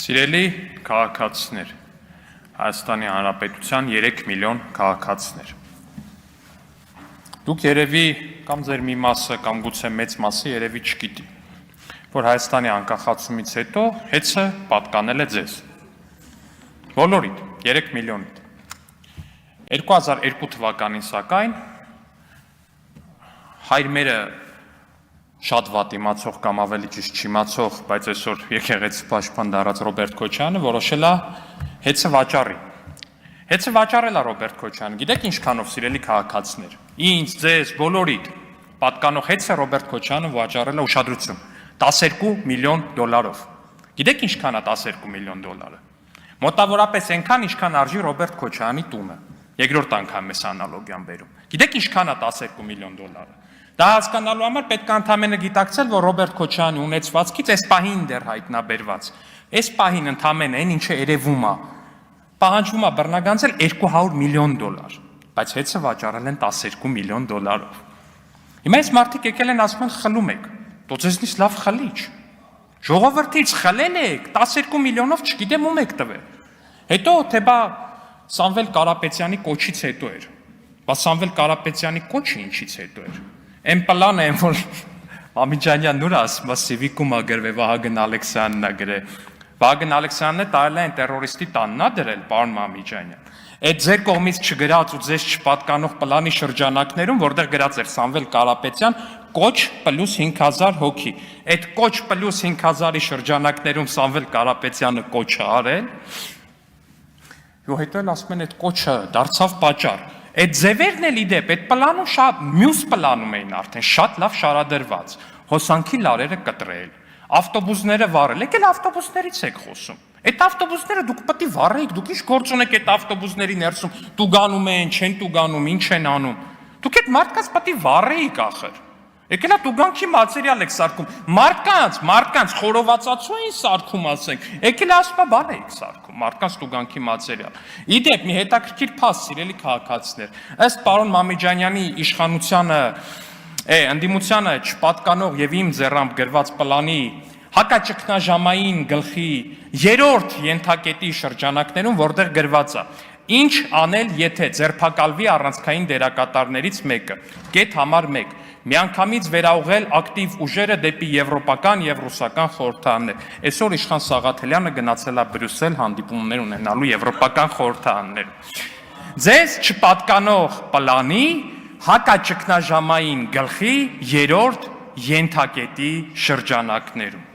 Սիրելի քաղաքացիներ, Հայաստանի Հանրապետության 3 միլիոն քաղաքացիներ։ Դուք երևի կամ ձեր մի մասը կամ գուցե մեծ մասը երևի չգիտի, որ Հայաստանի անկախացումից հետո հեծը պատկանել է ձեզ։ Բոլորիդ, 3 միլիոնիդ։ 2002 թվականին սակայն հայրմերը շատ վատ իմացող կամ ավելի ճիշտ չիմացող, բայց այսօր եկեղեցի պաշտպան դառած Ռոբերտ Քոչյանը որոշել է հեծը վաճառի։ Հեծը վաճառել է Ռոբերտ Քոչյանը։ Գիտեք ինչքանով, սիրելի քաղաքացիներ։ Ինձ, ձեզ, բոլորիդ պատկանող հեծը Ռոբերտ Քոչյանը վաճառել է ուշադրություն 12 միլիոն դոլարով։ Գիտեք ինչքան է 12 միլիոն դոլարը։ Մոտավորապես այնքան, ինչքան արժի Ռոբերտ Քոչյանի տունը։ Երկրորդ անգամ էս անալոգիան բերում։ Գիտեք ինչքան է 12 միլիոն դոլարը։ Դա հասկանալու համար պետք է ընդամենը գիտակցել, որ Ռոբերտ Քոչյանի ունեցվածքից այս պահին դեռ հայտնաբերված, այս պահին ընդամենը այն ինչը երևում է, պահանջվում է բռնագանձել 200 միլիոն դոլար, բայց հեծը վաճառել են 12 միլիոն դոլարով։ Հիմա այս մարդիկ եկել են ասում են խլում եք, դու ձեզնից լավ խլիչ։ Ժողովրդից խլել եք 12 միլիոնով չգիտեմ ում եք տվել։ Հետո թե բա Սամվել Կարապետյանի կոչից հետո էր։ Բա Սամվել Կարապետյանի կոչը ինչից հետո էր։ Այն պլանը են, որ Մամիջանյան նուր ասում է Սիվիկում է գրվել, Վահագն Ալեքսյանն է գրել։ Վահագն Ալեքսյանն է տարել այն տերորիստի տանն է դրել, պարոն Մամիջանյան։ Այդ ձեր կողմից չգրած ու ձեզ չպատկանող պլանի շրջանակներում, որտեղ գրած էր Սամվել Կարապետյան, կոչ պլյուս 5000 հոգի։ Այդ կոչ պլյուս 5000-ի շրջանակներում Սամվել Կարապետյանը կոչը արել։ Ու հետո էլ ասում են այդ կոչը դարձավ պատճառ։ Այդ ձևերն էլ իդեպ, այդ պլանում շատ, մյուս պլանում էին արդեն, շատ լավ շարադրված, հոսանքի լարերը կտրել, ավտոբուսները վառել, եկել ավտոբուսներից եք խոսում, այդ ավտոբուսները դուք պետք է վառեիք, դուք ինչ գործ ունեք այդ ավտոբուսների ներսում, տուգանում են, չեն տուգանում, ինչ են անում, դուք այդ մարդկանց պետք է վառեիք ախր, եկել է տուգանքի մատերիալ եք սարքում, մարդկանց խորովածացու էին սարքում ասենք, եկել է ասում է բան էիք սարքում, մարդկանց տուգանքի մատերիալ։ Իդեպ մի հետաքրքիր փաստ, սիրելի քաղաքացիներ, ըստ պարոն Մամիջանյանի իշխանությանը, ընդդիմությանը չպատկանող եւ իմ ձեռամբ գրված պլանի հակաճգնաժամային գլխի 3-րդ ենթակետի շրջանակներում, որտեղ գրված է. ինչ անել, եթե ձերբակալվի առանցքային դերակատարներից մեկը, կետ համար 1, միանգամից վերաուղղել ակտիվ ուժերը դեպի եվրոպական եւ ռուսական խորհրդարաններ։ Այսօր Իշխան Սաղաթելյանը գնացել է Բրյուսել հանդիպումներ ունենալու եվրոպական խորհրդարաններում։ Ձեզ չպատկանող պլանի հակաճգնաժամային գլխի 3-րդ ենթակետի շրջանակներում։